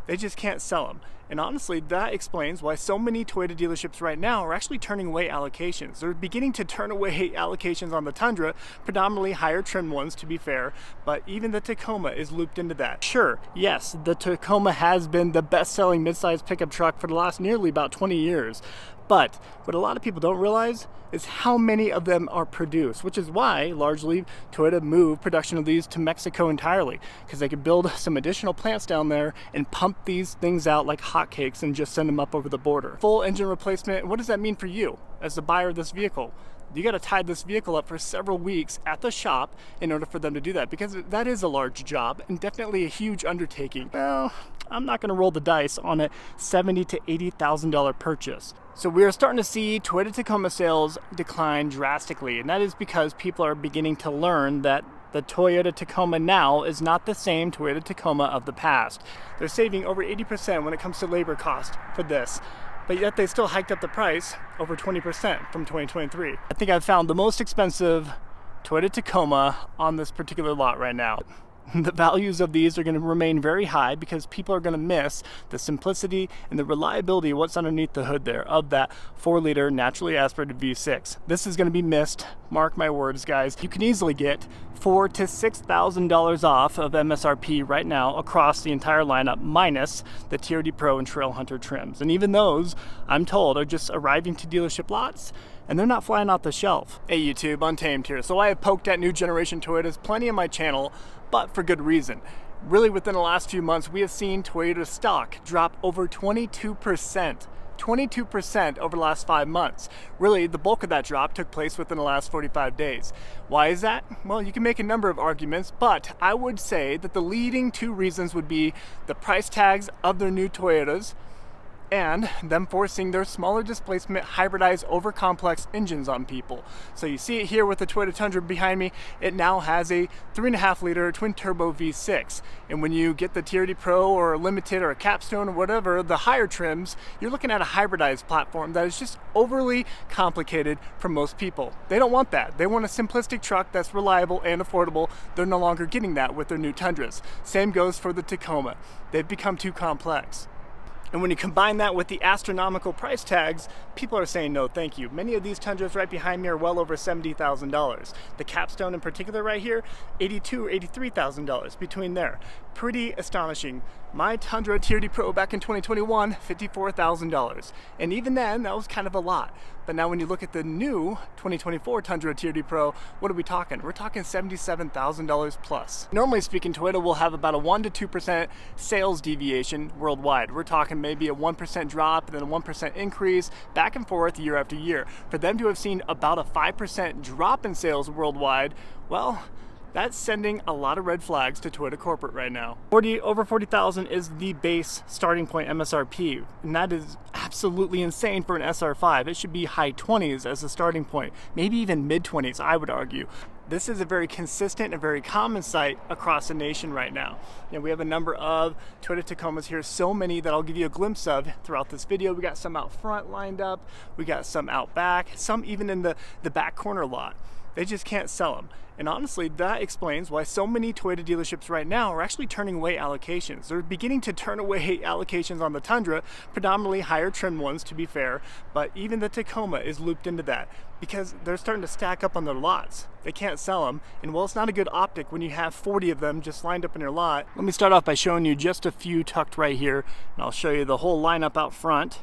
They just can't sell them. And honestly, that explains why so many Toyota dealerships right now are actually turning away allocations. They're beginning to turn away allocations on the Tundra, predominantly higher trim ones to be fair, but even the Tacoma is looped into that. Sure, yes, the Tacoma has been the best-selling midsize pickup truck for the last nearly about 20 years. But what a lot of people don't realize is how many of them are produced, which is why largely Toyota moved production of these to Mexico entirely, because they could build some additional plants down there and pump these things out like hotcakes and just send them up over the border. Full engine replacement, what does that mean for you as the buyer of this vehicle? You got to tie this vehicle up for several weeks at the shop in order for them to do that, because that is a large job and definitely a huge undertaking. Well, I'm not going to roll the dice on a $70,000 to $80,000 purchase. So we are starting to see Toyota Tacoma sales decline drastically, and that is because people are beginning to learn that the Toyota Tacoma now is not the same Toyota Tacoma of the past. They're saving over 80% when it comes to labor cost for this, but yet they still hiked up the price over 20% from 2023. I think I've found the most expensive Toyota Tacoma on this particular lot right now. The values of these are going to remain very high because people are going to miss the simplicity and the reliability of what's underneath the hood there of that 4-liter naturally aspirated V6. This is going to be missed. Mark my words, guys. You can easily get $4,000 to $6,000 off of MSRP right now across the entire lineup, minus the TRD Pro and Trail Hunter trims. And even those, I'm told, are just arriving to dealership lots, and they're not flying off the shelf. Hey YouTube, Untamed here. So I have poked at new generation Toyotas plenty on my channel, but for good reason. Really, within the last few months, we have seen Toyota stock drop over 22%. 22% over the last 5 months. Really, the bulk of that drop took place within the last 45 days. Why is that? Well, you can make a number of arguments, but I would say that the leading 2 reasons would be the price tags of their new Toyotas and them forcing their smaller displacement hybridized overcomplex engines on people. So you see it here with the Toyota Tundra behind me. It now has a 3.5-liter twin turbo V6, and when you get the TRD Pro or a Limited or a Capstone or whatever, the higher trims, you're looking at a hybridized platform that is just overly complicated for most people. They don't want that. They want a simplistic truck that's reliable and affordable. They're no longer getting that with their new Tundras. Same goes for the Tacoma. They've become too complex. And when you combine that with the astronomical price tags, people are saying no thank you. Many of these Tundras right behind me are well over $70,000. The Capstone in particular right here, $82,000 or $83,000 between there. Pretty astonishing. My Tundra TRD Pro back in 2021, $54,000. And even then, that was kind of a lot. But now when you look at the new 2024 Tundra TRD Pro, what are we talking? We're talking $77,000 plus. Normally speaking, Toyota will have about a 1% to 2% sales deviation worldwide. We're talking maybe a 1% drop and then a 1% increase back and forth year after year. For them to have seen about a 5% drop in sales worldwide, well, that's sending a lot of red flags to Toyota corporate right now. Over 40,000 is the base starting point MSRP, and that is absolutely insane for an SR5. It should be high 20s as a starting point, maybe even mid 20s, I would argue. This is a very consistent and very common sight across the nation right now. You know, we have a number of Toyota Tacomas here, so many that I'll give you a glimpse of throughout this video. We got some out front lined up, we got some out back, some even in the back corner lot. They just can't sell them. And honestly, that explains why so many Toyota dealerships right now are actually turning away allocations. They're beginning to turn away allocations on the Tundra, predominantly higher trim ones to be fair, but even the Tacoma is looped into that because they're starting to stack up on their lots. They can't sell them, and well, it's not a good optic when you have 40 of them just lined up in your lot. Let me start off by showing you just a few tucked right here, and I'll show you the whole lineup out front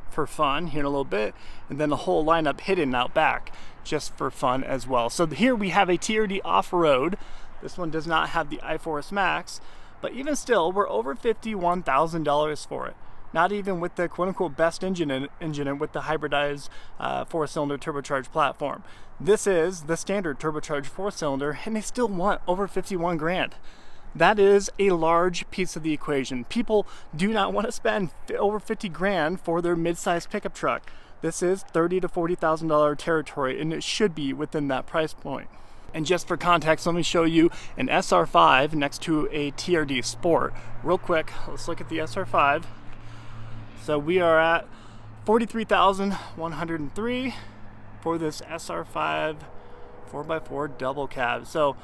for fun here in a little bit, and then the whole lineup hidden out back just for fun as well. So here we have a TRD off-road. This one does not have the iForce Max, but even still, we're over $51,000 for it. Not even with the quote-unquote best engine in it with the hybridized 4-cylinder turbocharged platform. This is the standard turbocharged 4-cylinder, and they still want over 51 grand. That is a large piece of the equation. People do not want to spend over 50 grand for their mid-sized pickup truck. This is $30,000 to $40,000 territory, and it should be within that price point. And just for context, let me show you an SR5 next to a TRD Sport. Real quick, let's look at the SR5. So we are at $43,103 for this SR5 4x4 double cab. So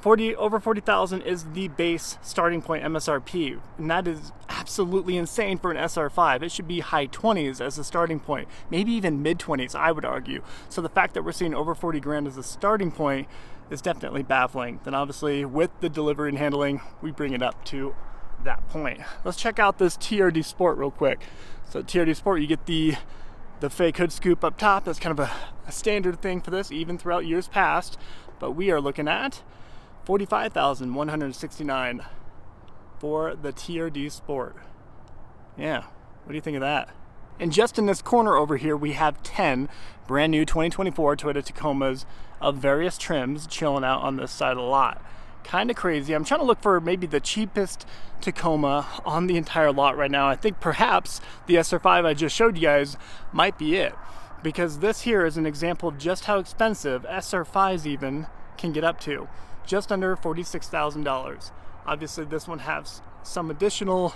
over 40,000 is the base starting point MSRP, and that is absolutely insane for an SR5. It should be high 20s as a starting point, maybe even mid 20s, I would argue. So the fact that we're seeing over 40 grand as a starting point is definitely baffling. Then obviously with the delivery and handling, we bring it up to that point. Let's check out this TRD Sport real quick. So TRD Sport, you get the fake hood scoop up top. That's kind of a standard thing for this, even throughout years past. But we are looking at $45,169 for the TRD Sport. Yeah, what do you think of that? And just in this corner over here, we have 10 brand new 2024 Toyota Tacomas of various trims chilling out on this side of the lot. Kind of crazy. I'm trying to look for maybe the cheapest Tacoma on the entire lot right now. I think perhaps the SR5 I just showed you guys might be it, because this here is an example of just how expensive SR5s even can get up to. Just under $46,000. Obviously this one has some additional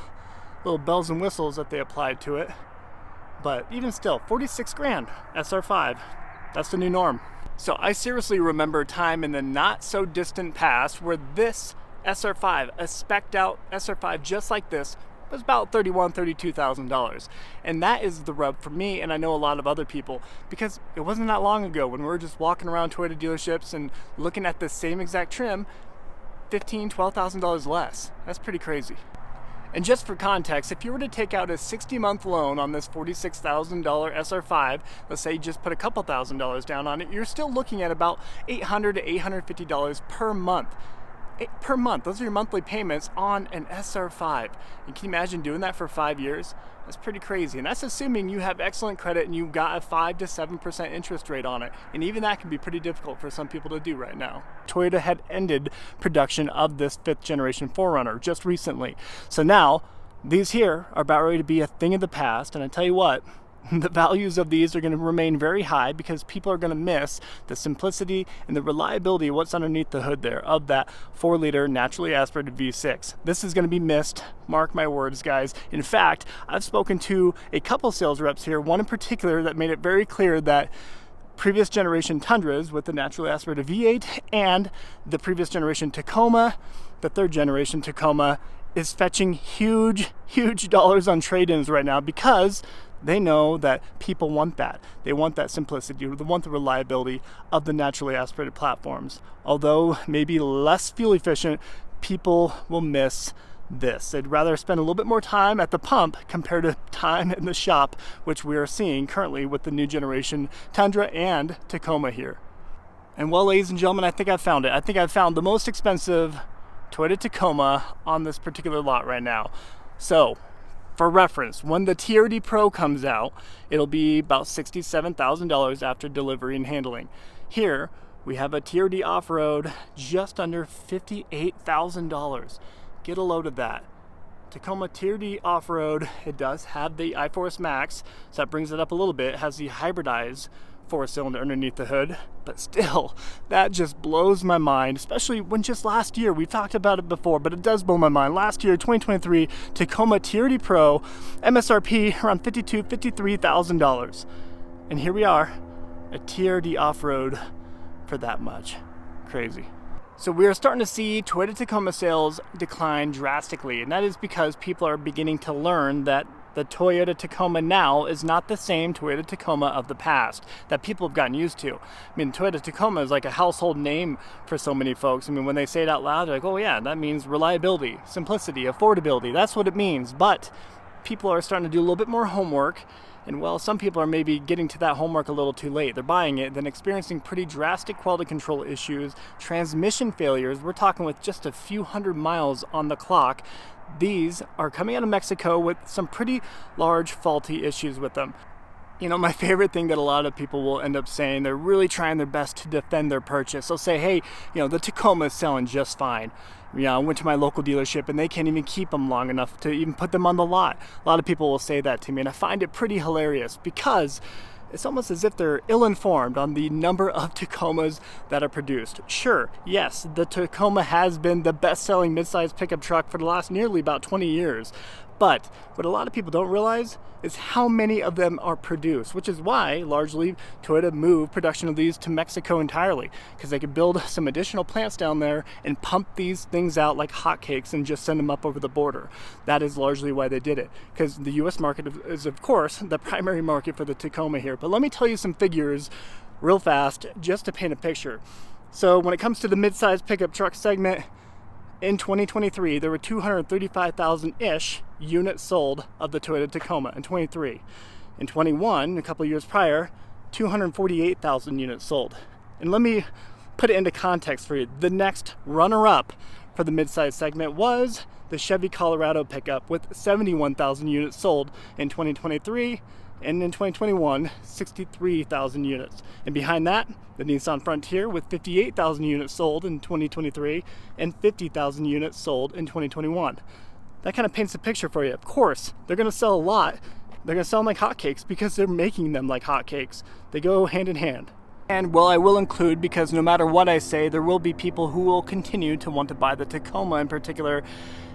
little bells and whistles that they applied to it, but even still, 46 grand SR5. That's the new norm. So I seriously remember a time in the not so distant past where this SR5, a spec'd out SR5 just like this, was about $31,000, $32,000. And that is the rub for me, and I know a lot of other people, because it wasn't that long ago when we were just walking around Toyota dealerships and looking at the same exact trim, $15,000, $12,000 less. That's pretty crazy. And just for context, if you were to take out a 60-month loan on this $46,000 SR5, let's say you just put a couple $1,000s down on it, you're still looking at about $800 to $850 per month. Per month, those are your monthly payments on an SR5. And can you imagine doing that for 5 years? That's pretty crazy. And that's assuming you have excellent credit and you've got a 5 to 7% interest rate on it. And even that can be pretty difficult for some people to do right now. Toyota had ended production of this 5th generation 4Runner just recently. So now these here are about ready to be a thing of the past. And I tell you what, the values of these are going to remain very high because people are going to miss the simplicity and the reliability of what's underneath the hood there of that 4-liter naturally aspirated V6. This is going to be missed, mark my words, guys. In fact, I've spoken to a couple sales reps here, one in particular that made it very clear that previous generation Tundras with the naturally aspirated V8 and the previous generation Tacoma, the 3rd generation Tacoma, is fetching huge dollars on trade-ins right now because they know that people want that. They want that simplicity. They want the reliability of the naturally aspirated platforms. Although maybe less fuel efficient, people will miss this. They'd rather spend a little bit more time at the pump compared to time in the shop, which we are seeing currently with the new generation Tundra and Tacoma here. And well, ladies and gentlemen, I think I've found it. I think I've found the most expensive Toyota Tacoma on this particular lot right now. So, for reference, when the TRD Pro comes out, it'll be about $67,000 after delivery and handling. Here, we have a TRD Off-Road just under $58,000. Get a load of that. Tacoma TRD Off-Road, it does have the iForce Max, so that brings it up a little bit. It has the hybridized 4-cylinder underneath the hood, but still, that just blows my mind, especially when just last year, we've talked about it before, but it does blow my mind. Last year, 2023, Tacoma TRD Pro, MSRP around $52,000, $53,000. And here we are, a TRD Off-Road for that much. Crazy. So we are starting to see Toyota Tacoma sales decline drastically, and that is because people are beginning to learn that the Toyota Tacoma now is not the same Toyota Tacoma of the past that people have gotten used to. I mean, Toyota Tacoma is like a household name for so many folks. I mean, when they say it out loud, they're like, oh yeah, that means reliability, simplicity, affordability. That's what it means. But people are starting to do a little bit more homework. And well, some people are maybe getting to that homework a little too late. They're buying it, then experiencing pretty drastic quality control issues, transmission failures. We're talking with just a few hundred miles on the clock. These are coming out of Mexico with some pretty large faulty issues with them. You know, my favorite thing that a lot of people will end up saying, they're really trying their best to defend their purchase. They'll say, hey, you know, the Tacoma is selling just fine. You know, I went to my local dealership and they can't even keep them long enough to even put them on the lot. A lot of people will say that to me, and I find it pretty hilarious because it's almost as if they're ill-informed on the number of Tacomas that are produced. Sure, yes, the Tacoma has been the best-selling mid-sized pickup truck for the last nearly about 20 years. But what a lot of people don't realize is how many of them are produced, which is why largely Toyota moved production of these to Mexico entirely, because they could build some additional plants down there and pump these things out like hotcakes and just send them up over the border. That is largely why they did it, because the US market is of course the primary market for the Tacoma here. But let me tell you some figures real fast just to paint a picture. So when it comes to the mid-size pickup truck segment, in 2023, there were 235,000-ish units sold of the Toyota Tacoma in 23. In 21, a couple years prior, 248,000 units sold. And let me put it into context for you. The next runner-up for the midsize segment was the Chevy Colorado pickup with 71,000 units sold in 2023. And in 2021, 63,000 units. And behind that, the Nissan Frontier with 58,000 units sold in 2023 and 50,000 units sold in 2021. That kind of paints a picture for you. Of course, they're going to sell a lot. They're going to sell them like hotcakes because they're making them like hotcakes. They go hand in hand. And well, I will include, because no matter what I say, there will be people who will continue to want to buy the Tacoma in particular.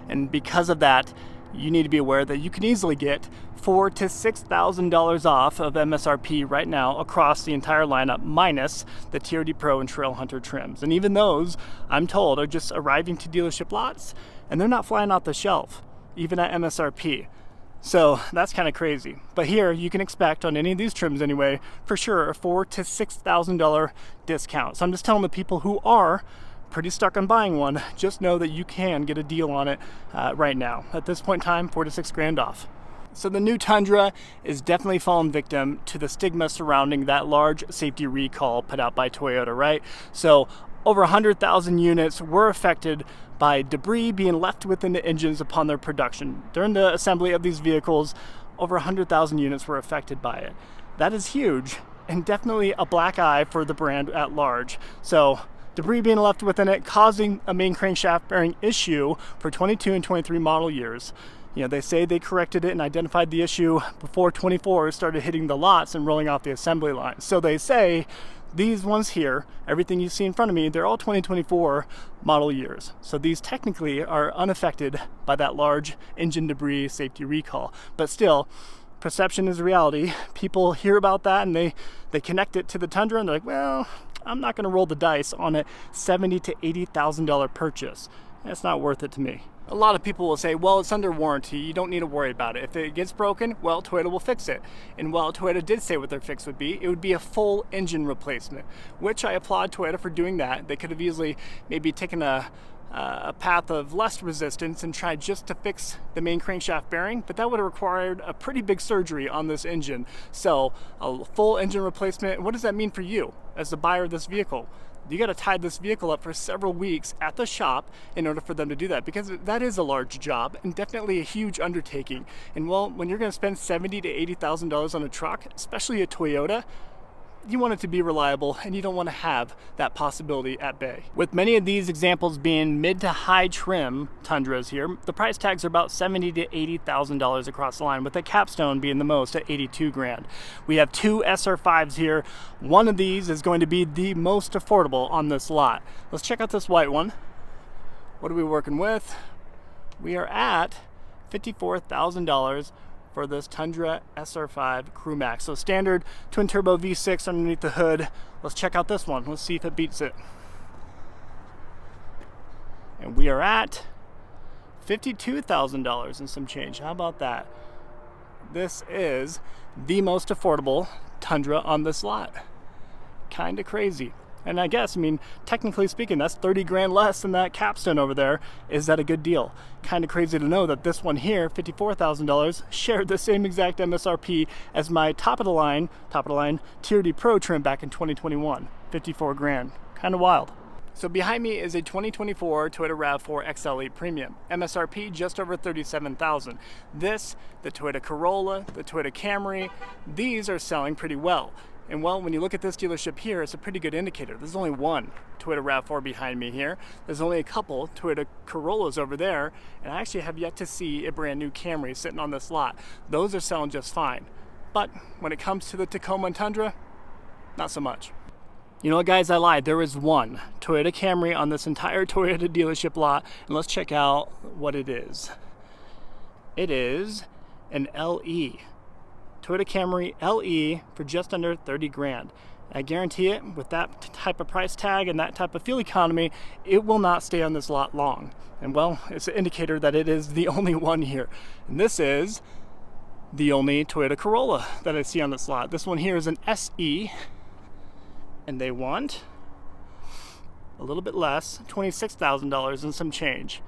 And because of that, you need to be aware that you can easily get $4,000 to $6,000 off of MSRP right now across the entire lineup, minus the TRD Pro and Trail Hunter trims. And even those, I'm told, are just arriving to dealership lots, and they're not flying off the shelf, even at MSRP. So that's kind of crazy. But here, you can expect on any of these trims anyway, for sure, a $4,000 to $6,000 discount. So I'm just telling the people who are pretty stuck on buying one, just know that you can get a deal on it right now. At this point in time, $4,000 to $6,000 off. So the new Tundra is definitely fallen victim to the stigma surrounding that large safety recall put out by Toyota, right? So over 100,000 units were affected by debris being left within the engines upon their production. During the assembly of these vehicles, over 100,000 units were affected by it. That is huge, and definitely a black eye for the brand at large. So debris being left within it causing a main crankshaft bearing issue for 22 and 23 model years. You know, they say they corrected it and identified the issue before 24 started hitting the lots and rolling off the assembly line. So they say these ones here, everything you see in front of me, they're all 2024 model years. So these technically are unaffected by that large engine debris safety recall. But still, perception is reality. People hear about that and they connect it to the Tundra and they're like, well, I'm not going to roll the dice on a $70,000 to $80,000 purchase. It's not worth it to me. A lot of people will say, well, it's under warranty, you don't need to worry about it. If it gets broken, well, Toyota will fix it. And while Toyota did say what their fix would be, it would be a full engine replacement, which I applaud Toyota for doing that. They could have easily maybe taken a path of less resistance and tried just to fix the main crankshaft bearing, but that would have required a pretty big surgery on this engine. So a full engine replacement, what does that mean for you as the buyer of this vehicle? You got to tie this vehicle up for several weeks at the shop in order for them to do that, because that is a large job and definitely a huge undertaking. And well, when you're going to spend $70,000 to $80,000 on a truck, especially a Toyota, you want it to be reliable and you don't want to have that possibility at bay. With many of these examples being mid to high trim Tundras here, the price tags are about $70,000 to $80,000 across the line, with the capstone being the most at $82,000. We have two SR5s here. One of these is going to be the most affordable on this lot. Let's check out this white one. What are we working with? We are at $54,000 for this Tundra SR5 Crew Max. So standard twin turbo V6 underneath the hood. Let's check out this one. Let's see if it beats it. And we are at $52,000 and some change. How about that? This is the most affordable Tundra on this lot. Kind of crazy. And I guess, I mean, technically speaking, that's $30,000 less than that capstone over there. Is that a good deal? Kind of crazy to know that this one here, $54,000, shared the same exact MSRP as my top of the line TRD Pro trim back in 2021, $54,000. Kind of wild. So behind me is a 2024 Toyota RAV4 XL8 Premium, MSRP just over $37,000. This, the Toyota Corolla, the Toyota Camry, these are selling pretty well. And well, when you look at this dealership here, it's a pretty good indicator. There's only one Toyota RAV4 behind me here. There's only a couple Toyota Corollas over there, and I actually have yet to see a brand new Camry sitting on this lot. Those are selling just fine. But when it comes to the Tacoma and Tundra, not so much. You know what, guys, I lied. There is one Toyota Camry on this entire Toyota dealership lot, and let's check out what it is. It is an LE. Toyota Camry LE for just under 30 grand. I guarantee it, with that type of price tag and that type of fuel economy, it will not stay on this lot long. And well, it's an indicator that it is the only one here. And this is the only Toyota Corolla that I see on this lot. This one here is an SE, and they want a little bit less, $26,000 and some change.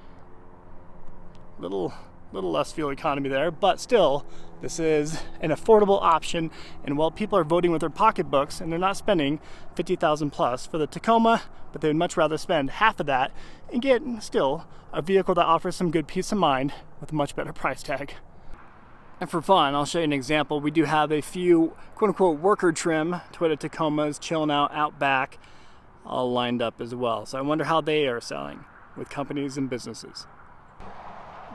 Little less fuel economy there, but still, this is an affordable option. And while people are voting with their pocketbooks and they're not spending $50,000 plus for the Tacoma, but they would much rather spend half of that and get still a vehicle that offers some good peace of mind with a much better price tag. And for fun, I'll show you an example. We do have a few quote-unquote worker trim Toyota Tacomas chilling out back, all lined up as well. So I wonder how they are selling with companies and businesses.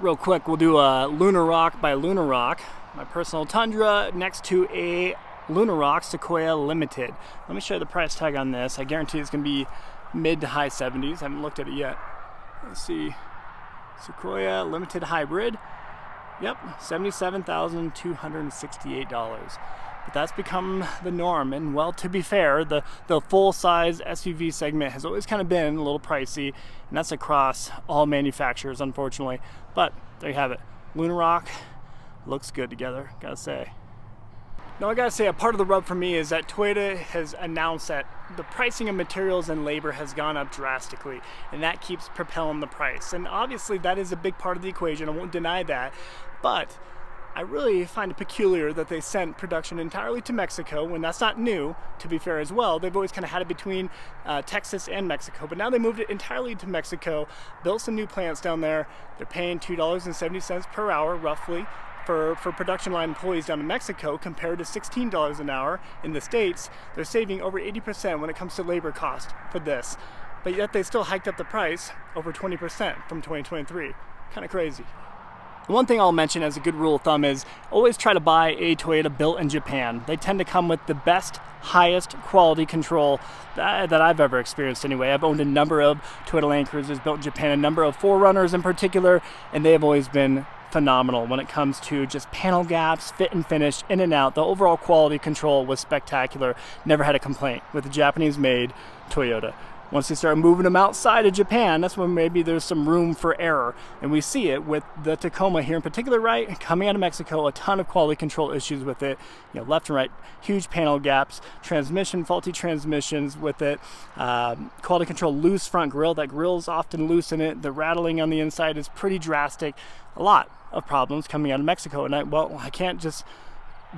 Real quick, we'll do a Lunar Rock by Lunar Rock. My personal Tundra next to a Lunar Rock Sequoia Limited. Let me show you the price tag on this. I guarantee it's going to be mid to high 70s. I haven't looked at it yet. Let's see. Sequoia Limited Hybrid. Yep, $77,268. But that's become the norm. And well, to be fair, the full-size SUV segment has always kind of been a little pricey, and that's across all manufacturers, unfortunately. But there you have it. Lunar Rock looks good together, gotta say. Now I gotta say, a part of the rub for me is that Toyota has announced that the pricing of materials and labor has gone up drastically, and that keeps propelling the price. And obviously that is a big part of the equation, I won't deny that, but I really find it peculiar that they sent production entirely to Mexico when that's not new, to be fair as well. They've always kind of had it between Texas and Mexico, but now they moved it entirely to Mexico, built some new plants down there. They're paying $2.70 per hour roughly for production line employees down in Mexico compared to $16 an hour in the States. They're saving over 80% when it comes to labor cost for this, but yet they still hiked up the price over 20% from 2023. Kind of crazy. One thing I'll mention as a good rule of thumb is always try to buy a Toyota built in Japan. They tend to come with the best, highest quality control that I've ever experienced anyway. I've owned a number of Toyota Land Cruisers built in Japan, a number of 4Runners in particular, and they have always been phenomenal when it comes to just panel gaps, fit and finish, in and out. The overall quality control was spectacular. Never had a complaint with the Japanese-made Toyota. Once they start moving them outside of Japan, that's when maybe there's some room for error. And we see it with the Tacoma here in particular, right? Coming out of Mexico, a ton of quality control issues with it. You know, left and right, huge panel gaps, faulty transmissions with it, quality control, loose front grille. That grille's often loose in it. The rattling on the inside is pretty drastic. A lot of problems coming out of Mexico. And I can't just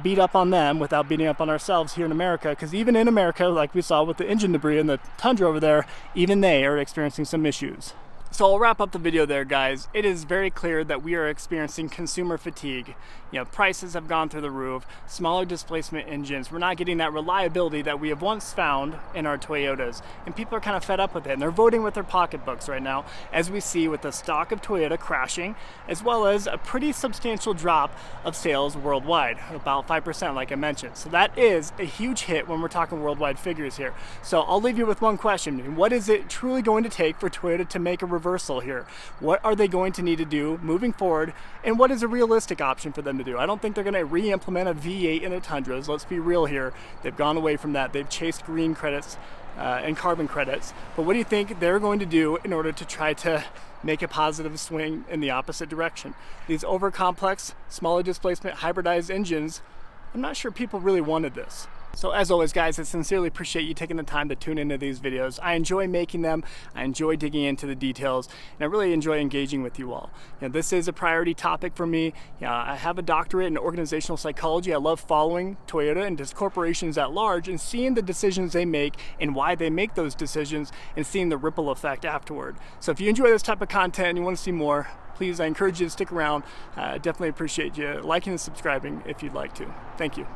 beat up on them without beating up on ourselves here in America, because even in America, like we saw with the engine debris and the Tundra over there, even they are experiencing some issues. So I'll wrap up the video there, guys. It is very clear that we are experiencing consumer fatigue. You know, prices have gone through the roof, smaller displacement engines. We're not getting that reliability that we have once found in our Toyotas. And people are kind of fed up with it, and they're voting with their pocketbooks right now, as we see with the stock of Toyota crashing, as well as a pretty substantial drop of sales worldwide, about 5%, like I mentioned. So that is a huge hit when we're talking worldwide figures here. So I'll leave you with one question. What is it truly going to take for Toyota to make a reversal here? What are they going to need to do moving forward, and what is a realistic option for them to do? I don't think they're going to re-implement a V8 in the Tundras. Let's be real here. They've gone away from that. They've chased green credits and carbon credits. But what do you think they're going to do in order to try to make a positive swing in the opposite direction? These over-complex, smaller displacement, hybridized engines, I'm not sure people really wanted this. So as always, guys, I sincerely appreciate you taking the time to tune into these videos. I enjoy making them, I enjoy digging into the details, and I really enjoy engaging with you all. You know, this is a priority topic for me. I have a doctorate in organizational psychology. I love following Toyota and just corporations at large and seeing the decisions they make and why they make those decisions and seeing the ripple effect afterward. So if you enjoy this type of content and you want to see more, please, I encourage you to stick around. Definitely appreciate you liking and subscribing if you'd like to. Thank you.